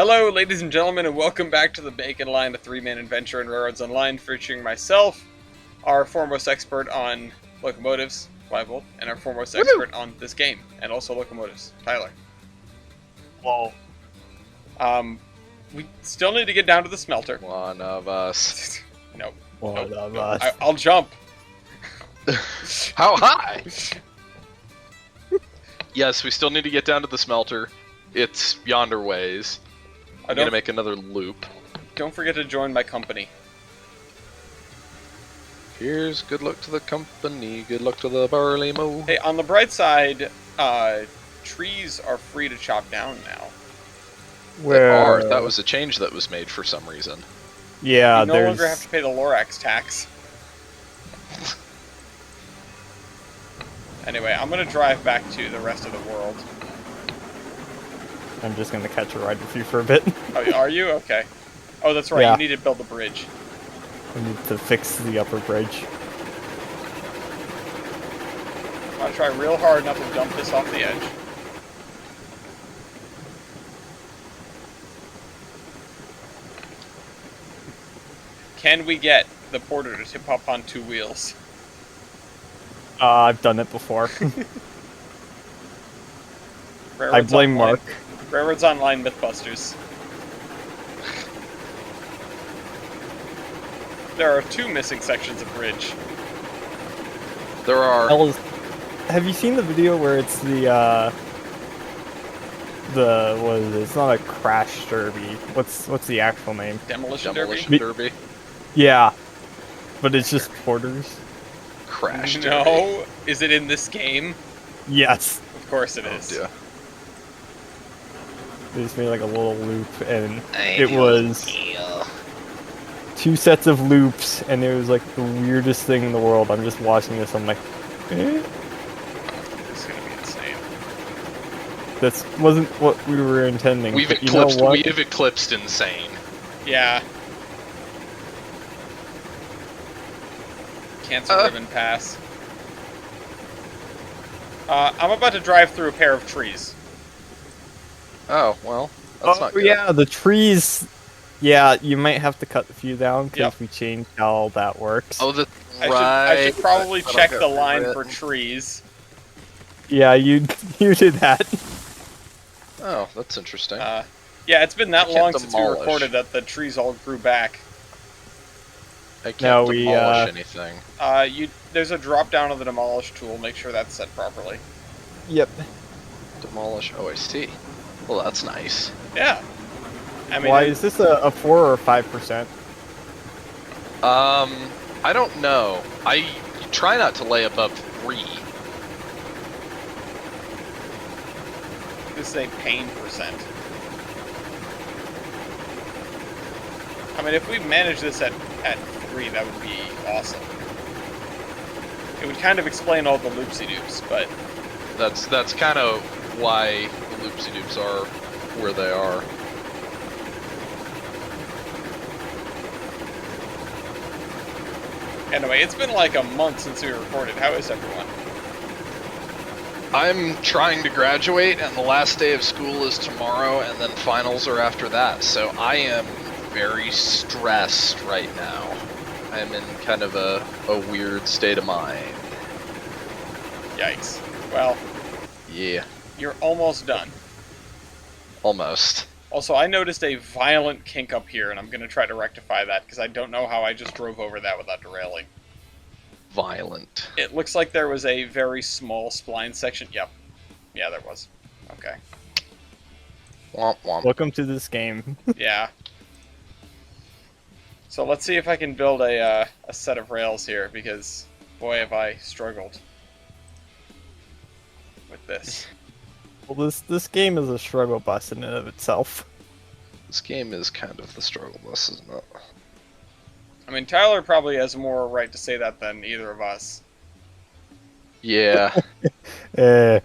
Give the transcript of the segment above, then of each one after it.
Hello, ladies and gentlemen, and welcome back to the Bacon Line, a three-man adventure in Railroads Online, featuring myself, our foremost expert on locomotives, Wiebold, and our foremost expert on this game, and also locomotives, Tyler. Whoa. We still need to get down to the smelter. One of us. Nope. One of us. I'll jump. How high? Yes, we still need to get down to the smelter. It's yonder ways. I'm gonna make another loop. Don't forget to join my company. Here's good luck to the company, good luck to the barley mow. Hey, on the bright side, trees are free to chop down now. Where? That was a change that was made for some reason. Yeah, you no longer have to pay the Lorax tax. Anyway, I'm gonna drive back to the rest of the world. I'm just gonna catch a ride with you for a bit. Oh, are you? Okay. Oh, that's right, Yeah. You need to build a bridge. I need to fix the upper bridge. I'm gonna try real hard not to dump this off the edge. Can we get the porter to tip up on two wheels? I've done it before. I Railroads blame Online. Mark. Railroads Online Mythbusters. There are two missing sections of bridge. There are. Have you seen the video where it's what is it? It's not a crash derby. What's the actual name? Demolition Derby? Yeah, but it's just porters. Crash Derby. No, is it in this game? Yes. Of course it is. Yeah. They just made like a little loop, and it was 2 sets of loops, and it was like the weirdest thing in the world. I'm just watching this, I'm like, eh? This is gonna be insane. That wasn't what we were intending. We but you know what? have eclipsed insane. Yeah. Cancel ribbon pass. I'm about to drive through a pair of trees. Oh, well, that's not good. Yeah, the trees. Yeah, you might have to cut a few down because Yep. we changed how that works. Oh, that's I right. should probably That'll check get the line rewritten. for trees. Yeah, you did that. Oh, that's interesting. Yeah, it's been that I can't long since we demolish. recorded that the trees all grew back. I can't No, we, demolish anything. There's a drop down of the demolish tool. Make sure that's set properly. Yep. Demolish. Oh, I see. Well, that's nice. Yeah. I mean, Why is this a 4 or 5%? I don't know. I try not to lay above 3. this is a pain percent. I mean, if we manage this at 3, that would be awesome. It would kind of explain all the loopsy-doops, but... That's kind of why the loopsy-doops are where they are. Anyway, it's been like a month since we recorded. How is everyone? I'm trying to graduate, and the last day of school is tomorrow, and then finals are after that, so I am very stressed right now. I'm in kind of a weird state of mind. Yikes. Well, Yeah, you're almost done. almost. Also, I noticed a violent kink up here, and I'm going to try to rectify that, because I don't know how I just drove over that without derailing. Violent. It looks like there was a very small spline section. Yep. Yeah, there was. Okay. Womp womp. Welcome to this game. Yeah. So let's see if I can build a set of rails here, because, boy, have I struggled with this. Well, this game is a struggle bus in and of itself. This game is kind of the struggle bus, isn't it? I mean, Tyler probably has more right to say that than either of us. Yeah. Yeah.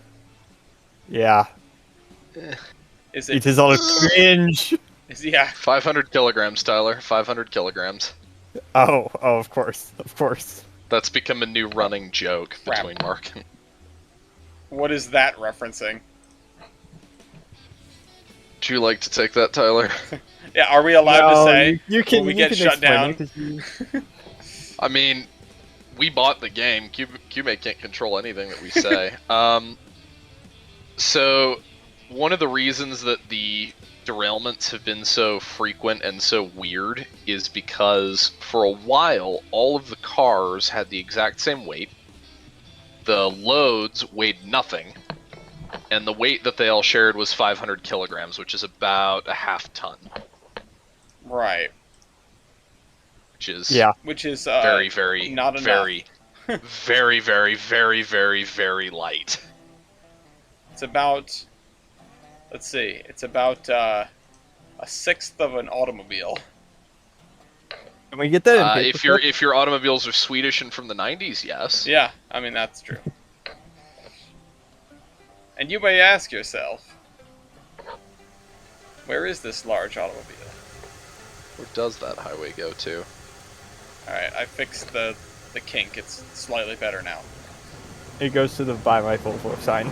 Is It is all a cringe. Yeah. 500 kilograms, Tyler. 500 kilograms. Oh, of course. That's become a new running joke Crap. between Mark and... What is that referencing? Would you like to take that, Tyler? Yeah, are we allowed to say you can, when we you get can shut explain down? it 'cause you- I mean, we bought the game. QMate can't control anything that we say. So, one of the reasons that the derailments have been so frequent and so weird is because for a while, all of the cars had the exact same weight. The loads weighed nothing. And the weight that they all shared was 500 kilograms, which is about a half ton. Right. Which is Which is very, very, not very, very, very, very, very, very light. It's about, let's see, it's about a sixth of an automobile. Can we get that in If your automobiles are Swedish and from the 90s, yes. Yeah, I mean that's true. And you may ask yourself, where is this large automobile? Where does that highway go to? Alright, I fixed the kink. It's slightly better now. It goes to the buy my full force sign.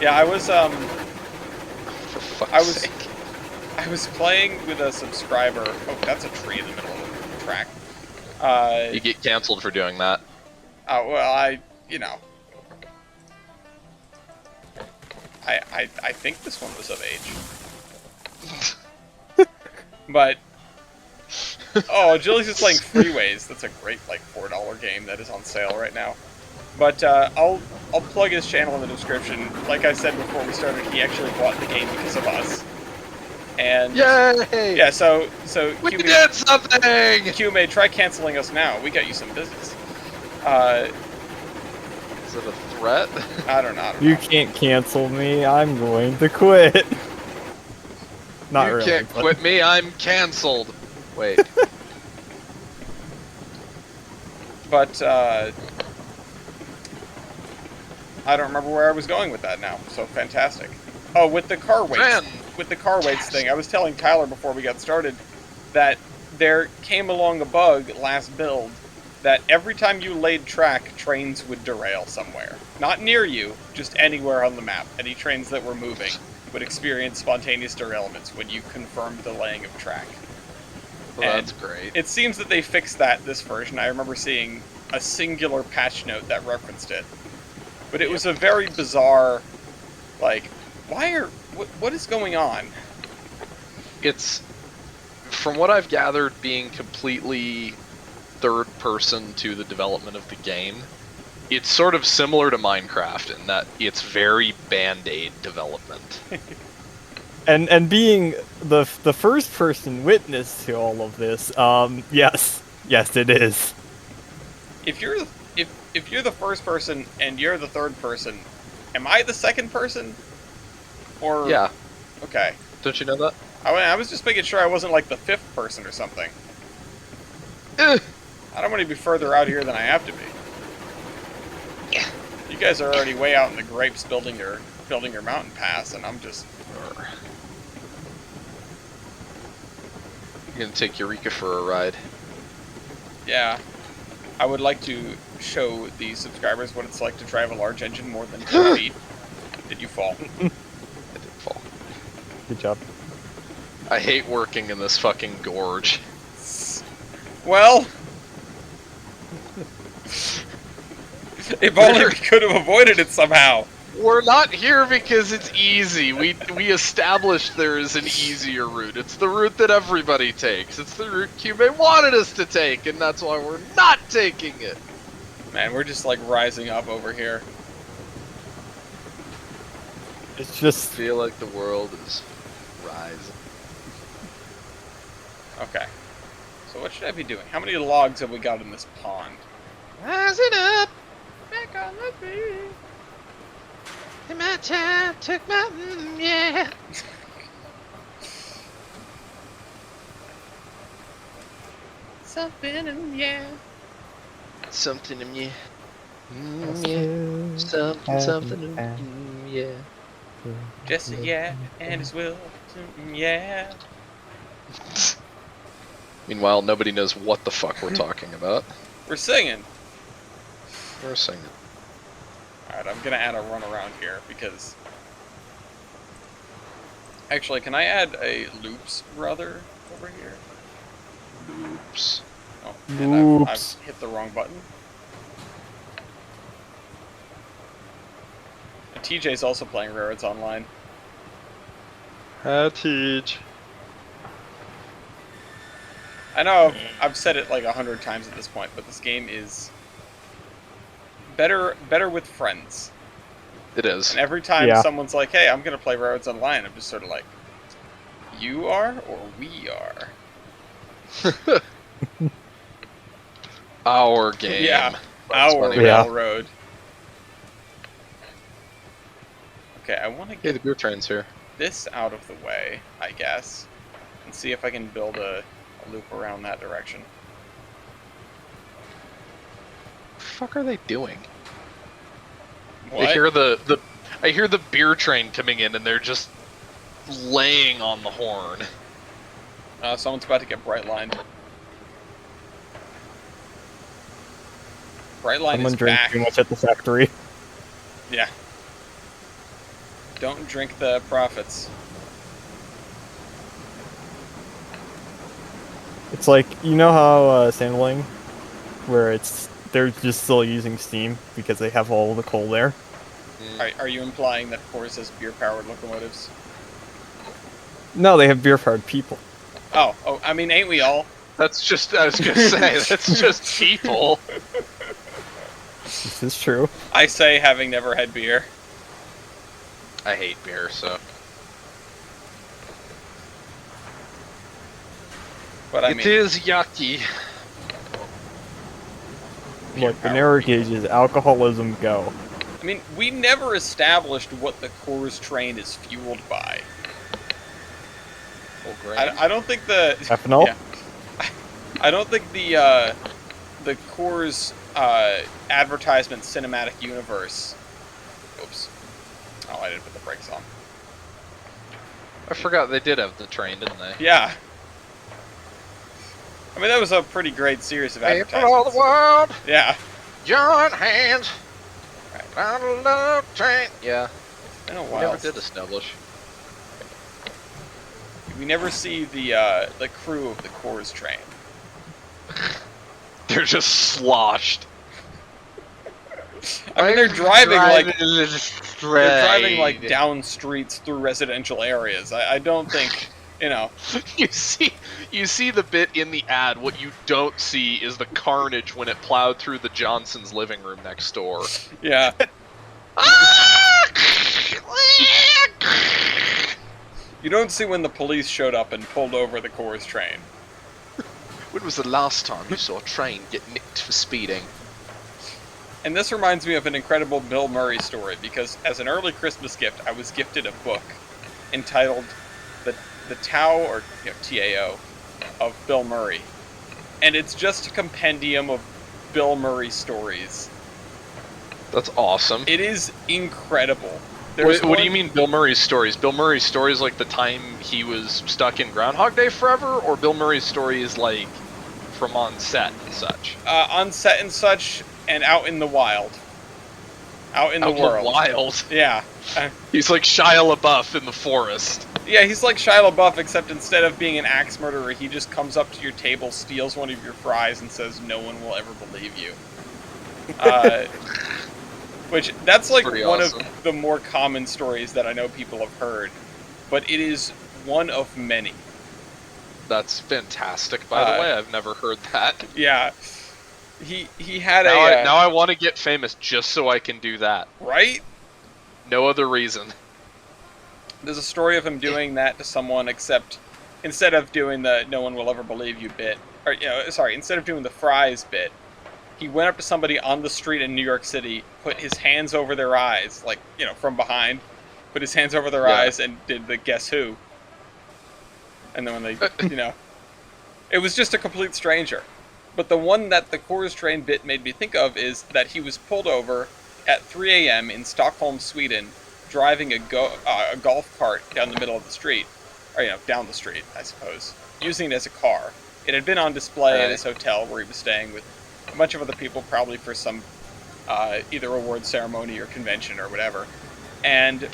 Yeah, I was For fuck's sake. I was playing with a subscriber. Oh, that's a tree in the middle of the track. You get canceled for doing that. Oh well, you know, I think this one was of age. But oh, Julie's just playing Freeways. That's a great like $4 game that is on sale right now. But I'll plug his channel in the description. Like I said before we started, he actually bought the game because of us. And yay! yeah, so We did something. QMA, try canceling us now. We got you some business. Is it a threat? I don't know. You can't cancel me. I'm going to quit. Not you really. can't but- quit me. I'm canceled. Wait. But I don't remember where I was going with that now. So fantastic. Oh, with the car weights. With the car weights thing, I was telling Tyler before we got started that there came along a bug last build that every time you laid track, trains would derail somewhere. Not near you, just anywhere on the map. Any trains that were moving would experience spontaneous derailments when you confirmed the laying of track. Well, And that's great. It seems that they fixed that this version. I remember seeing a singular patch note that referenced it. But it was a very bizarre, like, what is going on? It's, from what I've gathered, being completely third person to the development of the game. It's sort of similar to Minecraft in that it's very Band-Aid development. And being the first person witness to all of this, yes, it is. If you're the first person and you're the third person, am I the second person? Or Yeah. Okay. Don't you know that? I was just making sure I wasn't like the fifth person or something. Eh. I don't want to be further out here than I have to be. Yeah. You guys are already way out in the grapes building your mountain pass, and I'm just. You're gonna take Eureka for a ride. Yeah. I would like to show the subscribers what it's like to drive a large engine more than 2 feet. Did you fall? I didn't fall. Good job. I hate working in this fucking gorge. Well, if only we could have avoided it somehow. We're not here because it's easy. We established there is an easier route. It's the route that everybody takes. It's the route QMate wanted us to take, and that's why we're not taking it. Man, we're just like rising up over here. It's I just feel like the world is rising. Okay. So what should I be doing? How many logs have we got in this pond? Rising up, back on the feet. In my time, took my yeah. Something in yeah. Something in me. Yeah. Something in me. Yeah. Just a yeah, and his will. Yeah. Meanwhile, nobody knows what the fuck we're talking about. We're singing. We're singing. Alright, I'm gonna add a run around here because Actually, can I add a loops rudder over here? Oops. Oh, and I've Oops. hit the wrong button. And TJ's also playing Railroads Online. Hi, Teach. I know I've said it like 100 times at this point, but this game is better with friends. It is. And every time Yeah. someone's like, "Hey, I'm gonna play Railroads Online," I'm just sort of like, "You are or we are?" Our game. Yeah, That's our funny. Yeah. railroad. Okay, I want to Hey, get the beer train's here. this out of the way, I guess, and see if I can build a loop around that direction. What the fuck are they doing? What? I hear the beer train coming in, and they're just laying on the horn. Someone's about to get bright lined. Brightline Someone is drank back. too much at the factory. Yeah. Don't drink the profits. It's like, you know how Sandling, where they're just still using steam because they have all the coal there. Are you implying that Coors has beer-powered locomotives? No, they have beer-powered people. Oh, I mean, ain't we all? That's just, I was gonna say, that's just people. This is true. I say, having never had beer. I hate beer, so. But I It mean, is yucky. Look, the narrow gauge is alcoholism go. I mean, we never established what the Coors train is fueled by. Full grain. I don't think the Ethanol? Yeah. I don't think the Coors advertisement cinematic universe. Oops. Oh, I didn't put the brakes on. I forgot they did have the train, didn't they? Yeah. I mean, that was a pretty great series of Hey, advertisements. for all the world, Yeah. join hands. Down the love train. Yeah, It's been a we while. never did establish. We never see the crew of the Coors train. They're just sloshed. I mean, they're driving like straight. down streets through residential areas. I don't think, you know. You see the bit in the ad. What you don't see is the carnage when it plowed through the Johnsons' living room next door. Yeah. You don't see when the police showed up and pulled over the Coors train. When was the last time you saw a train get nicked for speeding? And this reminds me of an incredible Bill Murray story, because as an early Christmas gift, I was gifted a book entitled The Tao, or T-A-O, of Bill Murray. And it's just a compendium of Bill Murray stories. That's awesome. It is incredible. What do you mean Bill Murray's stories? Bill Murray's stories like the time he was stuck in Groundhog Day forever, or Bill Murray's stories like from on set and such? On set and such, and out in the wild. Out in the world. Wild. Yeah. He's like Shia LaBeouf in the forest. Yeah, he's like Shia LaBeouf, except instead of being an axe murderer, he just comes up to your table, steals one of your fries, and says, "No one will ever believe you." Which, that's like Pretty one awesome. of the more common stories that I know people have heard, but it is one of many. That's fantastic, by the way. I've never heard that. Yeah. He had Now I want to get famous just so I can do that. Right? No other reason. There's a story of him doing that to someone, except instead of doing the "no one will ever believe you" bit, or instead of doing the fries bit, he went up to somebody on the street in New York City, put his hands over their eyes, like, from behind, put his hands over their eyes, and did the guess who. And then when they, it was just a complete stranger. But the one that the Coors train bit made me think of is that he was pulled over at 3 a.m. in Stockholm, Sweden, driving a golf cart down the middle of the street, or down the street, I suppose, using it as a car. It had been on display at his hotel where he was staying with a bunch of other people, probably for some either award ceremony or convention or whatever. And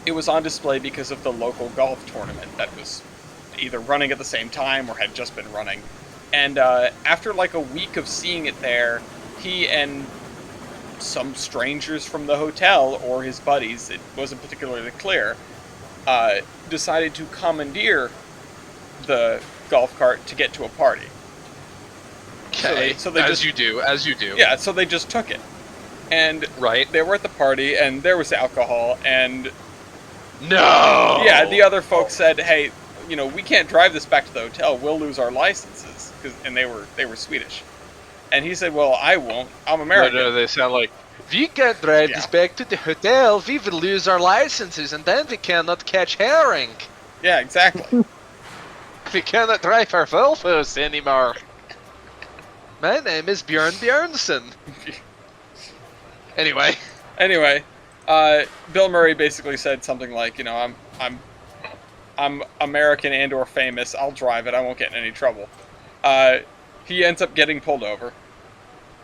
it was on display because of the local golf tournament that was either running at the same time or had just been running. And after like a week of seeing it there, he and some strangers from the hotel or his buddies, it wasn't particularly clear, decided to commandeer the golf cart to get to a party. Okay, so they as just, you do. Yeah, so they just took it. And right. They were at the party, and there was alcohol, and... No! Yeah, the other folks said, hey, we can't drive this back to the hotel, we'll lose our licenses. And they were Swedish. And he said, well, I won't, I'm American. No, they sound like, we can't drive this back to the hotel, we will lose our licenses, and then we cannot catch herring. Yeah, exactly. We cannot drive our Volvos anymore. My name is Björn Björnsson. Anyway, Bill Murray basically said something like, I'm American and/or famous. I'll drive it. I won't get in any trouble. He ends up getting pulled over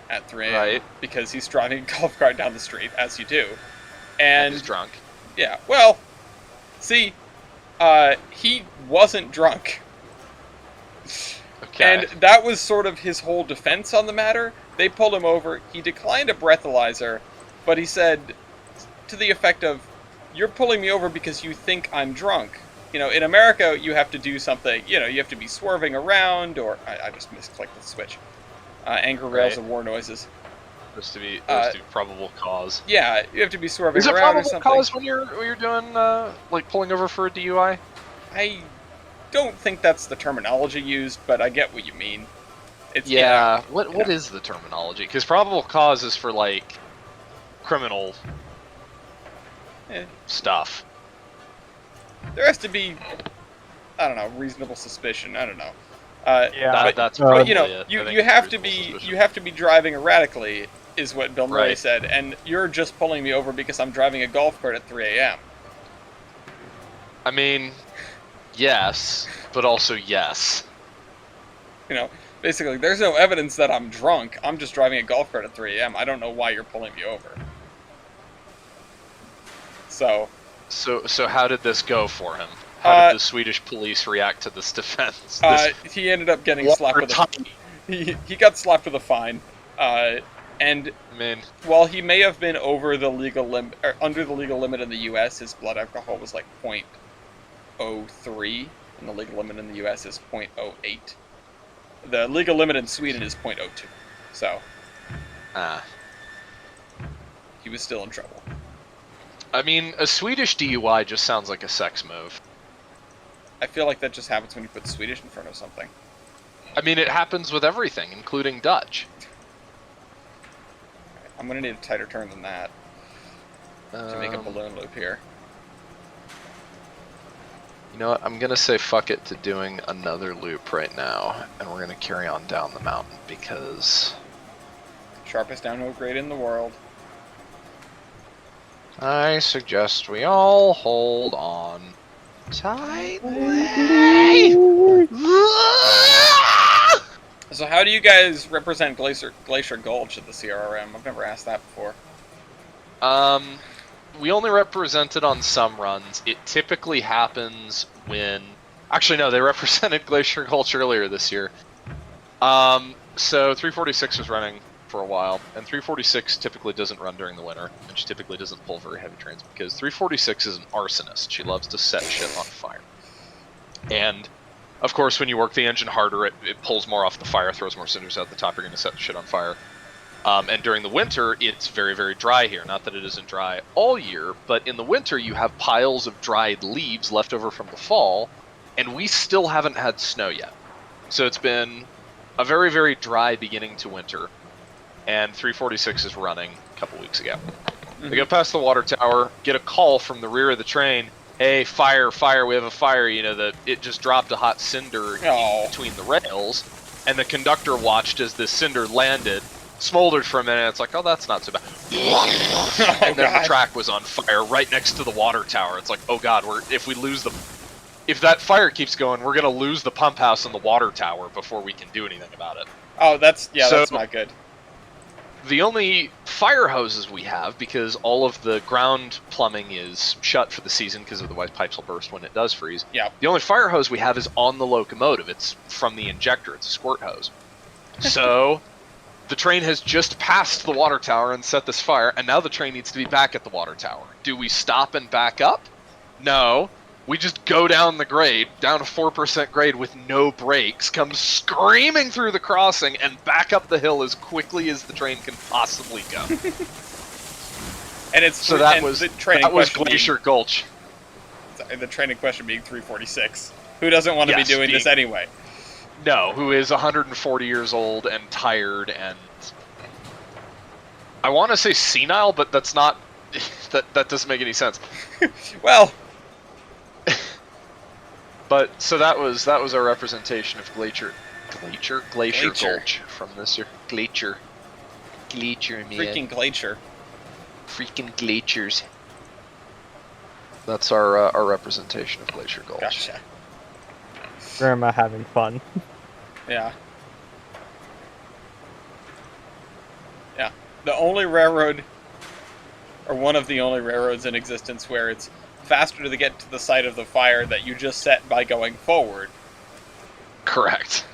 at 3 a.m. Right. because he's driving a golf cart down the street, as you do. And he's drunk. Yeah. Well, see, he wasn't drunk. Okay. And that was sort of his whole defense on the matter. They pulled him over. He declined a breathalyzer, but he said to the effect of, you're pulling me over because you think I'm drunk. In America, you have to do something, you have to be swerving around, or I just misclicked the switch. Anger rails and war noises. Supposed to be probable cause. Yeah, you have to be swerving Is it around or probable something. cause when you're doing, like, pulling over for a DUI? I don't think that's the terminology used, but I get what you mean. It's, What is the terminology? Because probable cause is for, like, criminal stuff. There has to be, I don't know, reasonable suspicion. I don't know. That's but probably you have to be driving erratically, is what Bill Murray said, and you're just pulling me over because I'm driving a golf cart at 3 a.m. I mean, yes, but also yes. Basically, there's no evidence that I'm drunk. I'm just driving a golf cart at 3 a.m. I don't know why you're pulling me over. So how did this go for him? How did the Swedish police react to this defense? He ended up getting slapped with he got slapped with a fine. And while he may have been over the legal limit, or under the legal limit in the U.S., his blood alcohol was like 0.03, and the legal limit in the U.S. is 0.08. The legal limit in Sweden is 0.02. So, he was still in trouble. I mean, a Swedish DUI just sounds like a sex move. I feel like that just happens when you put Swedish in front of something. I mean, it happens with everything, including Dutch. I'm going to need a tighter turn than that to make a balloon loop here. You know what? I'm going to say fuck it to doing another loop right now, and we're going to carry on down the mountain because... Sharpest downhill grade in the world. I suggest we all hold on tightly. So how do you guys represent Glacier Gulch at the CRRM? I've never asked that before. We only represent it on some runs. It typically happens when... Actually, no, they represented Glacier Gulch earlier this year. So 346 was running for a while, and 346 typically doesn't run during the winter, and she typically doesn't pull very heavy trains, because 346 is an arsonist. She loves to set shit on fire. And, of course, when you work the engine harder, it pulls more off the fire, throws more cinders out the top, you're going to set shit on fire. And during the winter, it's very, very dry here. Not that it isn't dry all year, but in the winter, you have piles of dried leaves left over from the fall, and we still haven't had snow yet. So it's been a very, very dry beginning to winter. And 346 is running a couple weeks ago. Mm-hmm. They go past the water tower, get a call from the rear of the train. Hey, fire, we have a fire. It just dropped a hot cinder between the rails. And the conductor watched as this cinder landed, smoldered for a minute. It's like, oh, that's not so bad. And then the track was on fire right next to the water tower. It's like, oh god, if that fire keeps going, we're going to lose the pump house and the water tower before we can do anything about it. Oh, that's not good. the only fire hoses we have, because all of the ground plumbing is shut for the season because otherwise pipes will burst when it does freeze. Yeah. The only fire hose we have is on the locomotive. It's from the injector. It's a squirt hose. So the train has just passed the water tower and set this fire, and now the train needs to be back at the water tower. Do we stop and back up? No. We just go down the grade, down to 4% grade with no brakes, come screaming through the crossing, and back up the hill as quickly as the train can possibly go. And it's So that was Glacier Gulch. The train in question being 346. Who doesn't want to be doing this anyway? No, who is 140 years old and tired and... I want to say senile, but that's not... that doesn't make any sense. Well... But so that was our representation of Glacier Gulch from this year. Glacier, man. Freaking Glacier. Freaking glaciers. That's our representation of Glacier Gulch. Gotcha. Grandma having fun. Yeah. Yeah. The only railroad, or one of the only railroads in existence where it's faster to get to the site of the fire that you just set by going forward. Correct.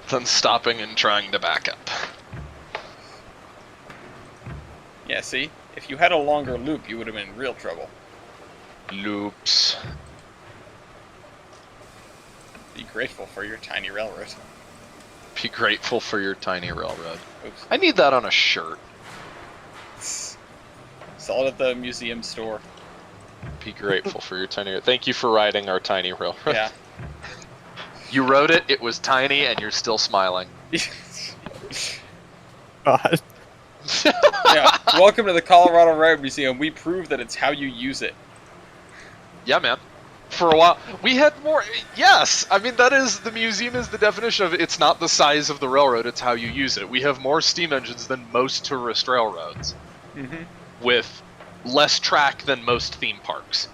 Than stopping and trying to back up. Yeah, see? If you had a longer loop, you would have been in real trouble. Loops. Be grateful for your tiny railroad. Be grateful for your tiny railroad. Oops. I need that on a shirt. Sell it at the museum store. Be grateful for your tiny... Thank you for riding our tiny railroad. Yeah. You rode it, it was tiny, and you're still smiling. God. Yeah. Welcome to the Colorado Railroad Museum. We prove that it's how you use it. Yeah, man. For a while, we had more... Yes! I mean, that is... The museum is the definition of it's not the size of the railroad, it's how you use it. We have more steam engines than most tourist railroads. Mm-hmm. With less track than most theme parks.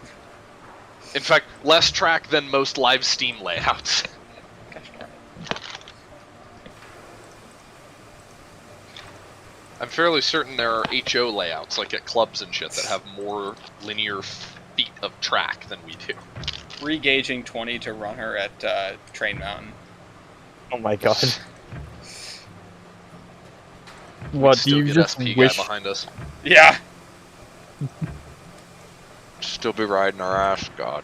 In fact, less track than most live steam layouts. I'm fairly certain there are HO layouts, like at clubs and shit, that have more linear feet of track than we do. Re-gauging 20 to run her at Train Mountain. Oh my god. What, do you just SP wish... guy behind us? Yeah! Still be riding our ass, God.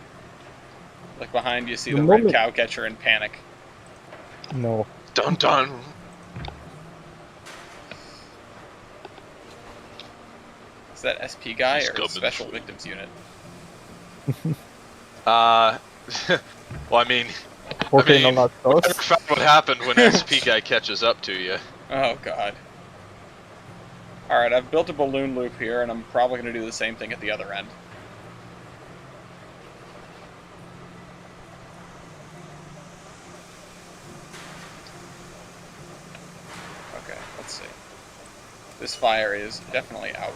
Look behind you, see the red cow catcher in panic. No. Dun dun! Is that SP guy He's or coming. Special Victims Unit? Well, I mean... Okay, I mean, no, not close. never found what happened when SP guy catches up to you. Oh god. Alright, I've built a balloon loop here, and I'm probably going to do the same thing at the other end. Okay, let's see. This fire is definitely out.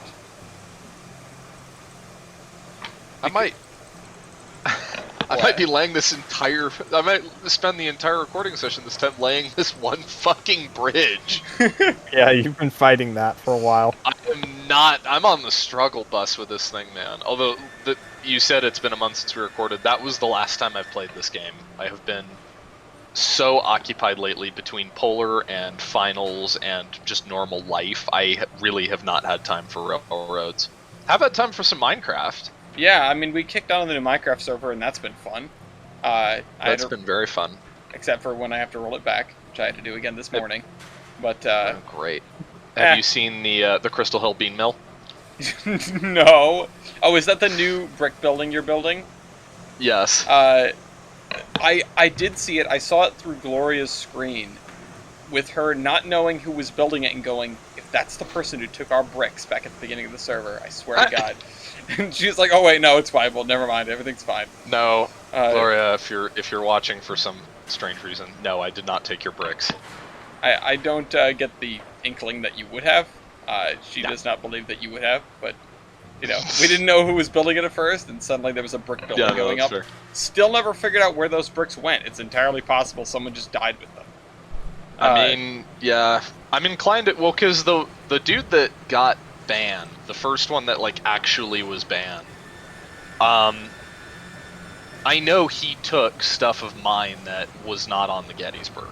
I might be laying this entire... I might spend the entire recording session this time laying this one fucking bridge. Yeah, you've been fighting that for a while. I'm on the struggle bus with this thing, man. Although, you said it's been a month since we recorded. That was the last time I've played this game. I have been so occupied lately between Polar and Finals and just normal life. I really have not had time for railroads. Have had time for some Minecraft. Yeah, I mean, we kicked on the new Minecraft server, and that's been fun. That's been very fun. Except for when I have to roll it back, which I had to do again this morning. But, great. Have you seen the Crystal Hill Bean Mill? No. Oh, is that the new brick building you're building? Yes. I did see it. I saw it through Gloria's screen, with her not knowing who was building it and going, if that's the person who took our bricks back at the beginning of the server, I swear to God. And she's like, oh wait, no, it's fine. Well, never mind. Everything's fine. No, Gloria, if you're watching for some strange reason, no, I did not take your bricks. I don't get the inkling that you would have. She does not believe that you would have, but, you know, we didn't know who was building it at first, and suddenly there was a brick building going up. Fair. Still never figured out where those bricks went. It's entirely possible someone just died with them. I mean, yeah, I'm inclined to, well, because the dude that got banned, the first one that, like, actually was banned, I know he took stuff of mine that was not on the Gettysburg.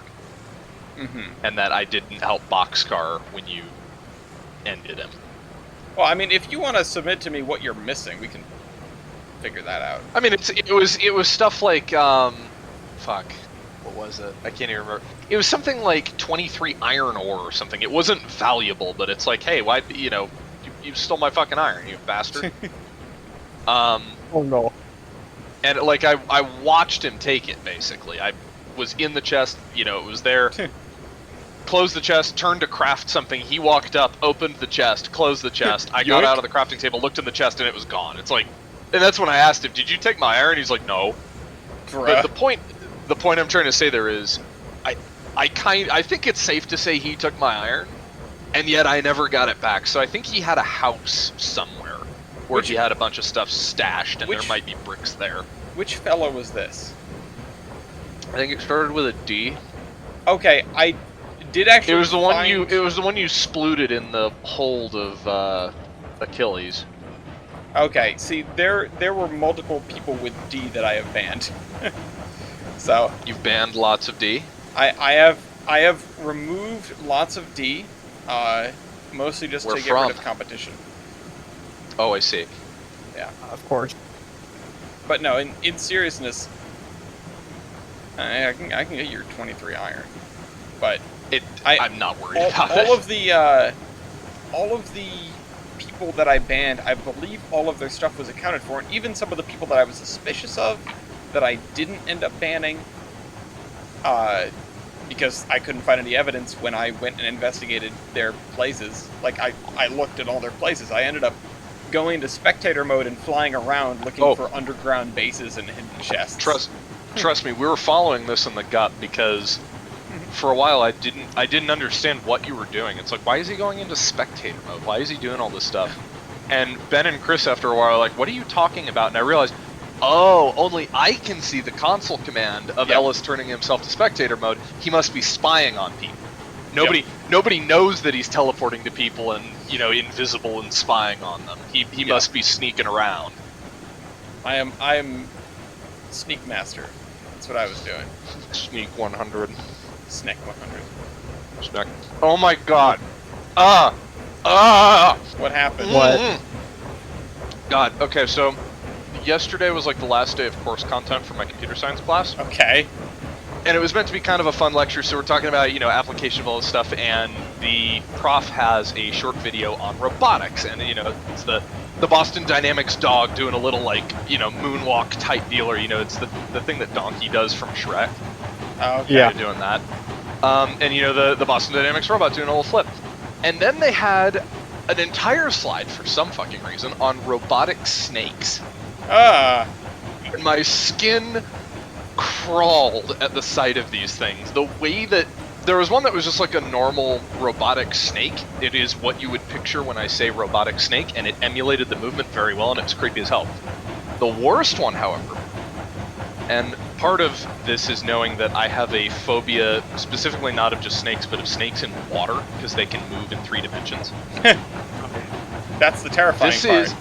And that I didn't help Boxcar when you ended him. Well, I mean, if you want to submit to me what you're missing, we can figure that out. I mean, it was stuff like, fuck, what was it? I can't even remember. It was something like 23 iron ore or something. It wasn't valuable, but it's like, hey, why, you know, you stole my fucking iron, you bastard. Oh no. And, like, I watched him take it, basically. I was in the chest, you know, it was there. Closed the chest, turned to craft something. He walked up, opened the chest, closed the chest. I got out of the crafting table, looked in the chest, and it was gone. It's like, and that's when I asked him, "Did you take my iron?" He's like, "No." But the point I'm trying to say there is, I think it's safe to say he took my iron, and yet I never got it back. So I think he had a house somewhere where he had a bunch of stuff stashed, and there might be bricks there. Which fellow was this? I think it started with a D. Okay, I did actually. It was the one you. It was the one you splooted in the hold of Achilles. Okay, see, there were multiple people with D that I have banned. So you've banned lots of D. I have removed lots of D, mostly just to get rid of competition. Oh, I see. Yeah, of course. But no, in seriousness, I can get your 23 iron, but I'm not worried about it. All of the people that I banned, I believe all of their stuff was accounted for, and even some of the people that I was suspicious of that I didn't end up banning, because I couldn't find any evidence when I went and investigated their places. Like, I looked at all their places. I ended up going to spectator mode and flying around looking for underground bases and hidden chests. Trust me, we were following this in the gut because for a while I didn't understand what you were doing. It's like, why is he going into spectator mode? Why is he doing all this stuff? And Ben and Chris after a while are like, what are you talking about? And I realized, oh, only I can see the console command of Ellis turning himself to spectator mode. He must be spying on people. Nobody knows that he's teleporting to people and, you know, invisible and spying on them. He must be sneaking around. I am Sneak Master. That's what I was doing. Sneak 100. Sneak 100. Sneak. Oh my god. What happened? What? God, okay, so yesterday was like the last day of course content for my computer science class. Okay. And it was meant to be kind of a fun lecture, so we're talking about, you know, application of all this stuff, and the prof has a short video on robotics, and, you know, it's the Boston Dynamics dog doing a little, like, you know, moonwalk type deal, or, you know, it's the thing that Donkey does from Shrek. Oh, okay. Yeah. Doing that. And, you know, the Boston Dynamics robot doing a little flip. And then they had an entire slide, for some fucking reason, on robotic snakes. And my skin crawled at the sight of these things. The way that there was one that was just like a normal robotic snake. It is what you would picture when I say robotic snake, and it emulated the movement very well, and it was creepy as hell. The worst one, however, and part of this is knowing that I have a phobia, specifically not of just snakes, but of snakes in water, because they can move in 3 dimensions. That's the terrifying part.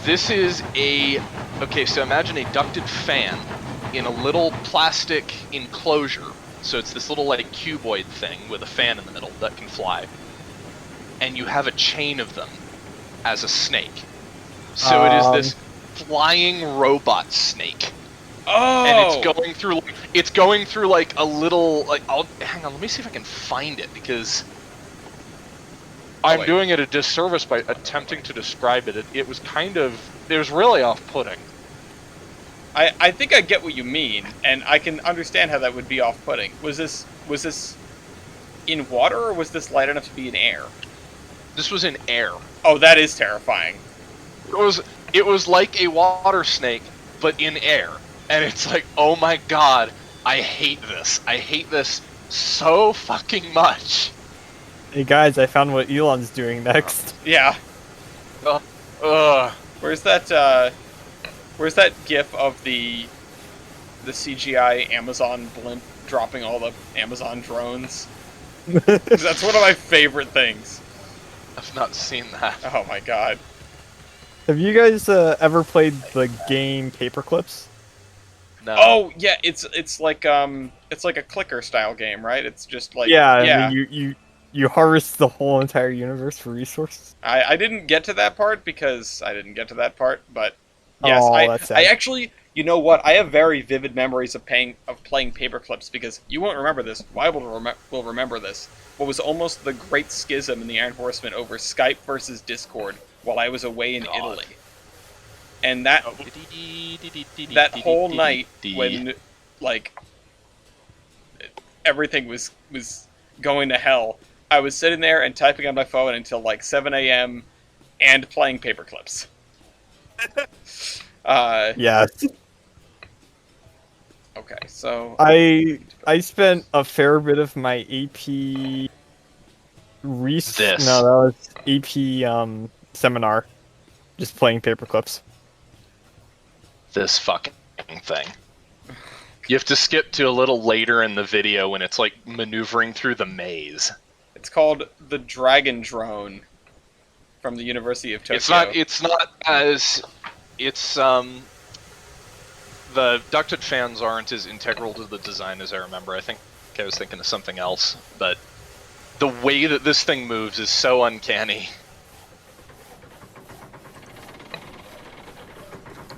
This is a... Okay, so imagine a ducted fan in a little plastic enclosure. So it's this little, like, cuboid thing with a fan in the middle that can fly. And you have a chain of them as a snake. So it is this flying robot snake. Oh! And it's going through like a little, like, hang on, let me see if I can find it, because I'm doing it a disservice by attempting to describe it. It was really off-putting. I think I get what you mean, and I can understand how that would be off-putting. Was this in water, or was this light enough to be in air? This was in air. Oh, that is terrifying. It was like a water snake, but in air. And it's like, oh my god, I hate this. I hate this so fucking much. Hey guys, I found what Elon's doing next. Yeah. Where's that GIF of the CGI Amazon blimp dropping all the Amazon drones. That's one of my favorite things. I've not seen that. Oh my god. Have you guys ever played the game Paperclips? No. Oh yeah, it's like a clicker style game, right? It's just like Yeah, yeah. and you harvest the whole entire universe for resources. I didn't get to that part because I didn't get to that part, but yes, That's sad. I actually, you know what? I have very vivid memories of playing Paperclips because you won't remember this. Wiebold will remember this. What was almost the great schism in the Iron Horsemen over Skype versus Discord while I was away in Italy, and that whole night when like everything was going to hell. I was sitting there and typing on my phone until like 7 a.m. and playing Paperclips. Yes. Okay, so I spent a fair bit of my AP that was AP seminar just playing Paperclips. This fucking thing. You have to skip to a little later in the video when it's like maneuvering through the maze. It's called the Dragon Drone from the University of Tokyo. It's not as the ducted fans aren't as integral to the design as I remember. I think I was thinking of something else, but the way that this thing moves is so uncanny.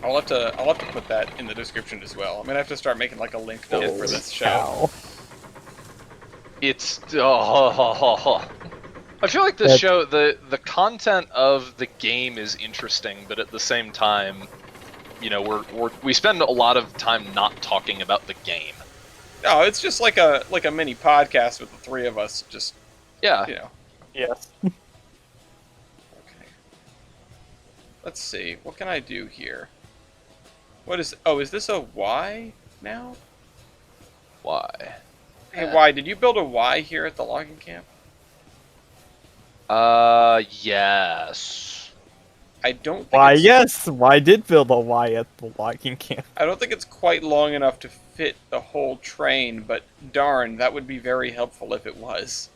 I'll have to put that in the description as well. I'm gonna have to start making like a link for this show. Cow. It's I feel like the show, the content of the game is interesting, but at the same time, you know, we spend a lot of time not talking about the game. No, it's just like a mini podcast with the three of us. Just yeah, you know. Yes. Okay. Let's see. What can I do here? What is? Oh, is this a Y now? Why? Hey, Y, did you build a Y here at the logging camp? Yes. I don't think Why, yes, why did build a Y at the logging camp? I don't think it's quite long enough to fit the whole train, but darn, that would be very helpful if it was.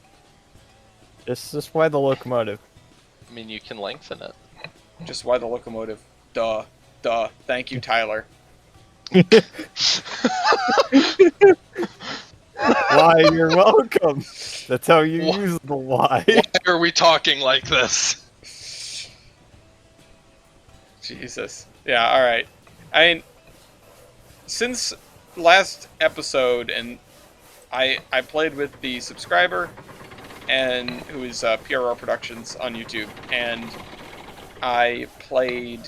Just why the locomotive? I mean, you can lengthen it. Just why the locomotive? Duh. Thank you, Tyler. Why, you're welcome. That's how you use the Y. Why are we talking like this? Jesus. Yeah, alright. I mean, since last episode, and I played with the subscriber, and who is PRR Productions on YouTube, and I played...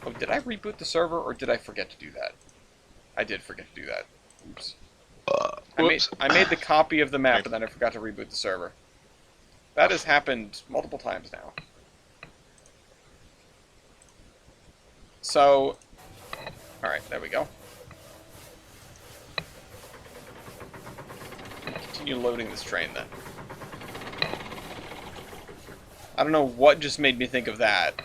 Oh, did I reboot the server, or did I forget to do that? I did forget to do that. Oops. I made the copy of the map, and then I forgot to reboot the server. That has happened multiple times now. So, alright, there we go. Continue loading this train, then. I don't know what just made me think of that.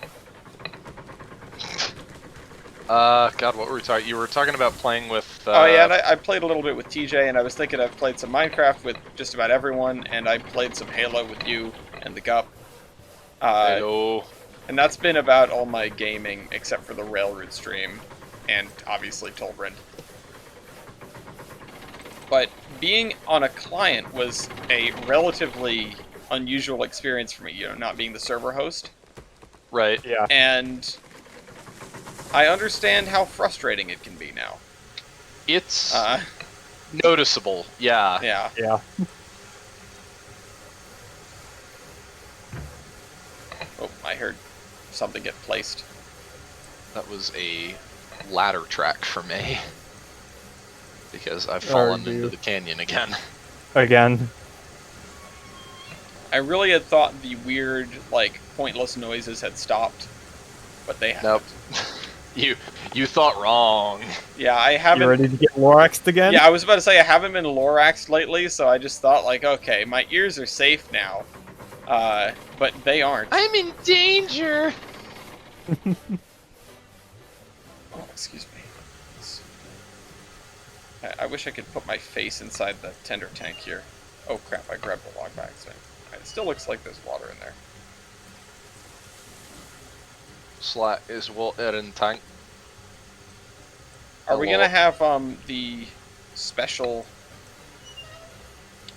God, what were we talking? You were talking about playing with... Oh yeah, and I played a little bit with TJ, and I was thinking I've played some Minecraft with just about everyone, and I played some Halo with you and the Gup. Halo. And that's been about all my gaming, except for the Railroad stream, and obviously Tolbrand. But being on a client was a relatively unusual experience for me, you know, not being the server host. Right. Yeah. And I understand how frustrating it can be now. It's noticeable, yeah. Yeah. Yeah. Oh, I heard something get placed. That was a ladder track for me. Because I've fallen into the canyon again. Again. I really had thought the weird, like, pointless noises had stopped, but they haven't. Nope. You thought wrong. Yeah, I haven't... You ready to get Loraxed again? Yeah, I was about to say I haven't been Loraxed lately, so I just thought, like, okay, my ears are safe now. But they aren't. I'm in danger! Oh, excuse me. I wish I could put my face inside the tender tank here. Oh crap, I grabbed the log by accident. It still looks like there's water in there. Slat is water in tank. Are we gonna have the special...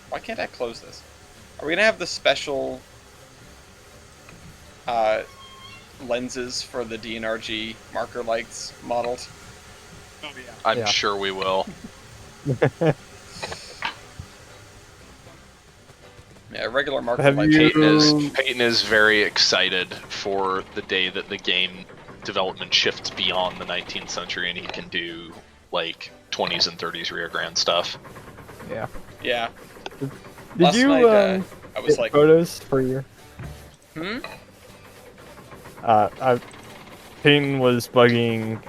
Why can't I close this? Are we gonna have the special lenses for the DNRG marker lights modeled? Oh yeah. I'm sure we will. Yeah, regular marker lights. Peyton is very excited for the day that the game development shifts beyond the 19th century and he can do like 20s and 30s Rio Grande stuff. Yeah. Yeah. Did Last you night, I was get like, photos for your? Peyton was bugging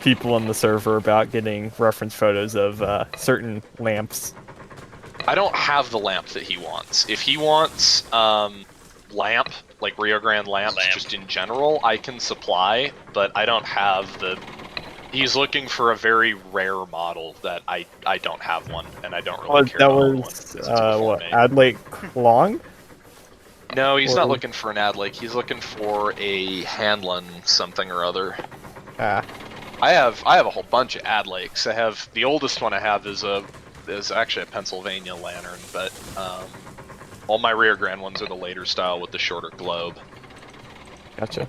people on the server about getting reference photos of certain lamps. I don't have the lamp that he wants. If he wants lamp, like Rio Grande lamps, just in general, I can supply, but I don't have the... He's looking for a very rare model that I don't have one, and I don't really care that about was, one. what, Adlake Long? No, he's not looking for an Adlake. He's looking for a Hanlon something or other. Ah. I have a whole bunch of Adlakes. I have... The oldest one I have is actually a Pennsylvania lantern, but all my Rio Grande ones are the later style with the shorter globe. Gotcha.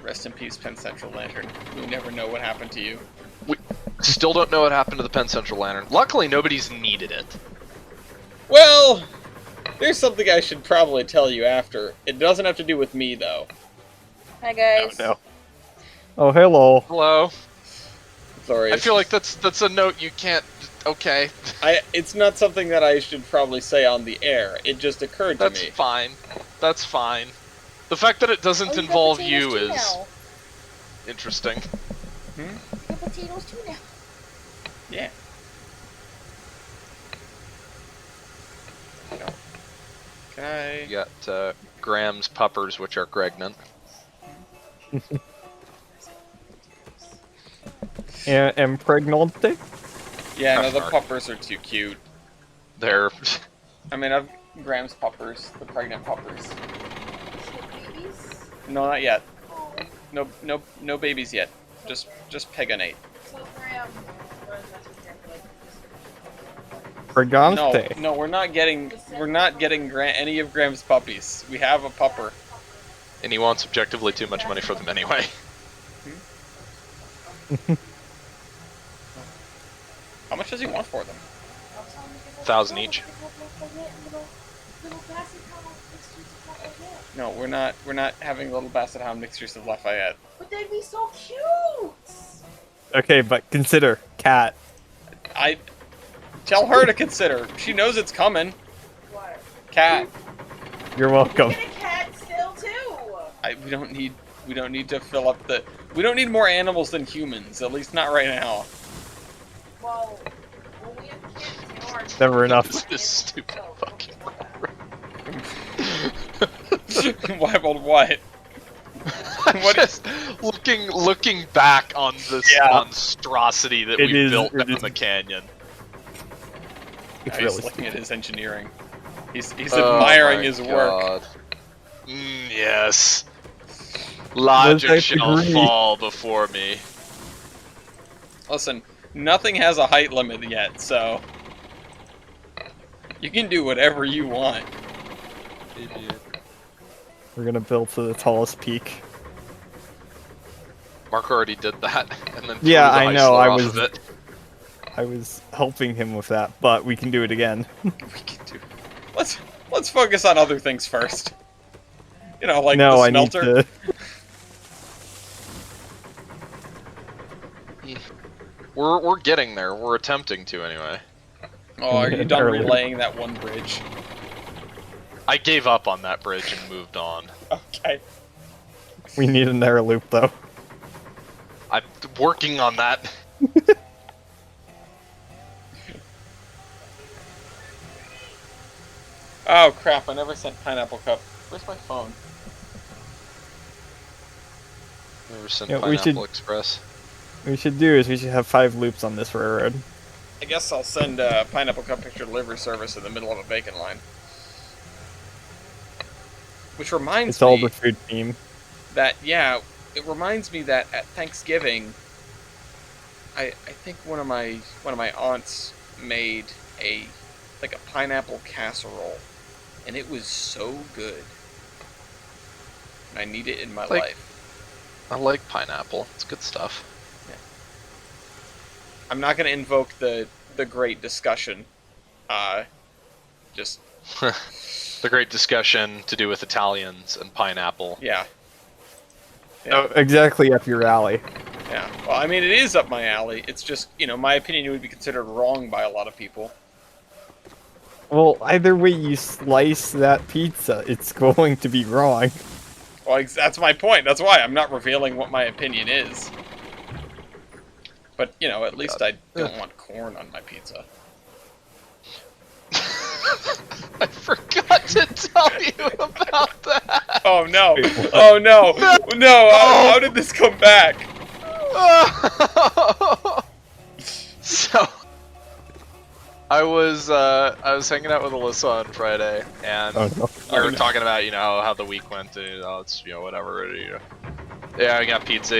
rest in peace, Penn Central Lantern. We never know what happened to you. We still don't know what happened to the Penn Central Lantern. Luckily, nobody's needed it. Well, there's something I should probably tell you after. It doesn't have to do with me, though. Hi, guys. Oh, no. Oh, hello. Hello. Sorry. I feel like that's a note you can't... Okay. It's not something that I should probably say on the air. It just occurred to me. That's fine. That's fine. The fact that it doesn't involve you is now. interesting. Hmm? You got potatoes too now. Yeah. Can I... You got Graham's puppers, which are pregnant. And pregnante? Yeah, no, the puppers are too cute. They're... I mean, I've Graham's puppers, the pregnant puppers. Babies? No, not yet. Oh, No babies yet. Just pegonate. so Graham. Pregante. No, we're not getting any of Graham's puppies. We have a pupper. And he wants objectively too much money for them anyway. How much does he want for them? 1,000 each. No, we're not having little Basset Hound mixtures of Lafayette. But they'd be so cute. Okay, but consider cat. I tell her to consider. She knows it's coming. What? Cat. You're welcome. Get a cat still too. We don't need to fill up the. We don't need more animals than humans. At least not right now. Well, when we have kids, you know, our Never enough. This stupid fucking Wiebold, what? I'm just looking back on this monstrosity that we built down the canyon. It's He's really looking stupid. at his engineering. He's admiring his work. Yes. Logic I shall agree. fall before me. Listen, nothing has a height limit yet, so you can do whatever you want. We're gonna build to the tallest peak. Mark already did that, and then Yeah, threw the I know, Heisler I off was- of it. I was helping him with that, but we can do it again. We can do. Let's focus on other things first. You know, like no, the I need smelter. to. We're getting there. We're attempting to anyway. Oh, are you done Earlier. relaying that one bridge? I gave up on that bridge and moved on. Okay. We need an air loop though. I'm working on that. Oh crap! I never sent Pineapple Cup. Where's my phone? Never sent Yeah, we Pineapple should- Express. What we should do is we should have 5 loops on this railroad. I guess I'll send Pineapple Cup Picture Delivery Service in the middle of a bacon line. Which reminds It's all me the food theme. that, yeah, it reminds me that at Thanksgiving, I think one of my aunts made a pineapple casserole, and it was so good. And I need it in my life. I like pineapple. It's good stuff. Yeah. I'm not going to invoke the great discussion. Just The great discussion to do with Italians and pineapple. yeah. Oh, exactly up your alley. Yeah. Well, I mean, it is up my alley. It's just, my opinion would be considered wrong by a lot of people. Well, either way you slice that pizza, it's going to be wrong. Well, that's my point. That's why I'm not revealing what my opinion is. But, at least I don't want corn on my pizza. I forgot to tell you about that. Oh, no. Oh, no. No. How did this come back? So, I was hanging out with Alyssa on Friday, and we were talking about how the week went, and it's whatever. Yeah, I got pizza,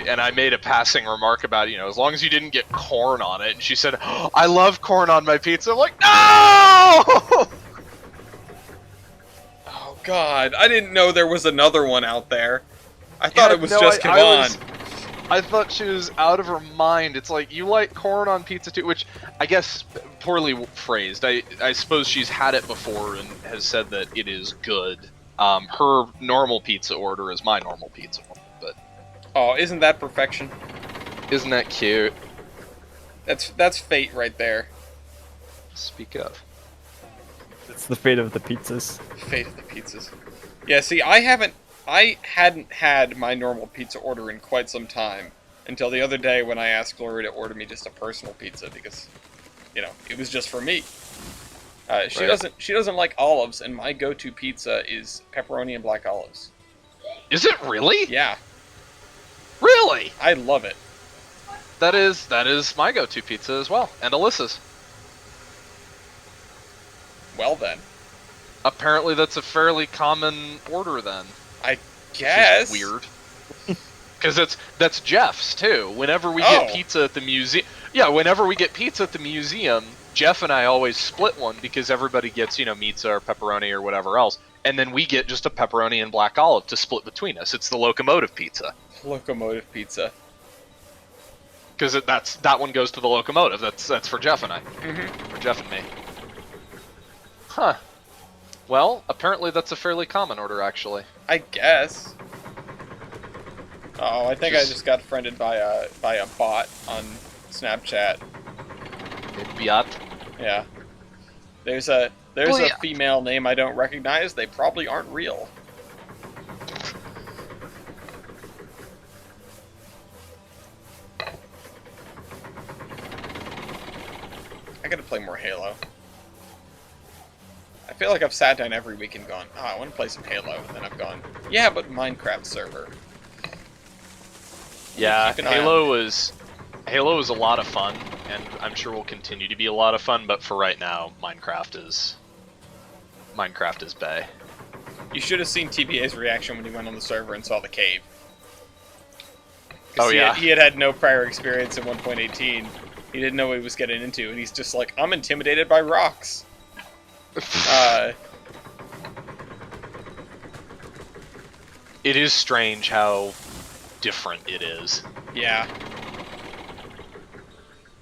and I made a passing remark about as long as you didn't get corn on it, and she said, oh, "I love corn on my pizza." I'm like, no! Oh God, I didn't know there was another one out there. I thought it was just Kevon. I thought she was out of her mind. It's like, you like corn on pizza too, which I guess poorly phrased. I suppose she's had it before and has said that it is good. Her normal pizza order is my normal pizza order, but oh, isn't that perfection? Isn't that cute? That's fate right there. Speak of. It's the fate of the pizzas. Fate of the pizzas. Yeah, see, I hadn't had my normal pizza order in quite some time until the other day when I asked Gloria to order me just a personal pizza because, it was just for me. She doesn't like olives, and my go-to pizza is pepperoni and black olives. Is it really? Yeah. Really? I love it. That is my go-to pizza as well, and Alyssa's. Well then. Apparently that's a fairly common order then. I guess. Which is weird. Because that's Jeff's too. Whenever we get pizza at the museum, whenever we get pizza at the museum, Jeff and I always split one because everybody gets pizza or pepperoni or whatever else, and then we get just a pepperoni and black olive to split between us. It's the locomotive pizza. Locomotive pizza. Because that one goes to the locomotive. That's for Jeff and I. Mm-hmm. For Jeff and me. Huh. Well, apparently that's a fairly common order, actually. I guess. Oh, I think I just got friended by a bot on Snapchat. Biat. Yeah. There's a female name I don't recognize. They probably aren't real. I gotta play more Halo. I feel like I've sat down every week and gone, I want to play some Halo, and then I've gone, yeah, but Minecraft server. Yeah, Halo was a lot of fun, and I'm sure will continue to be a lot of fun, but for right now, Minecraft is bae. You should have seen TBA's reaction when he went on the server and saw the cave. Oh, yeah? He had no prior experience in 1.18. He didn't know what he was getting into, and he's just like, I'm intimidated by rocks. It is strange how different it is. Yeah.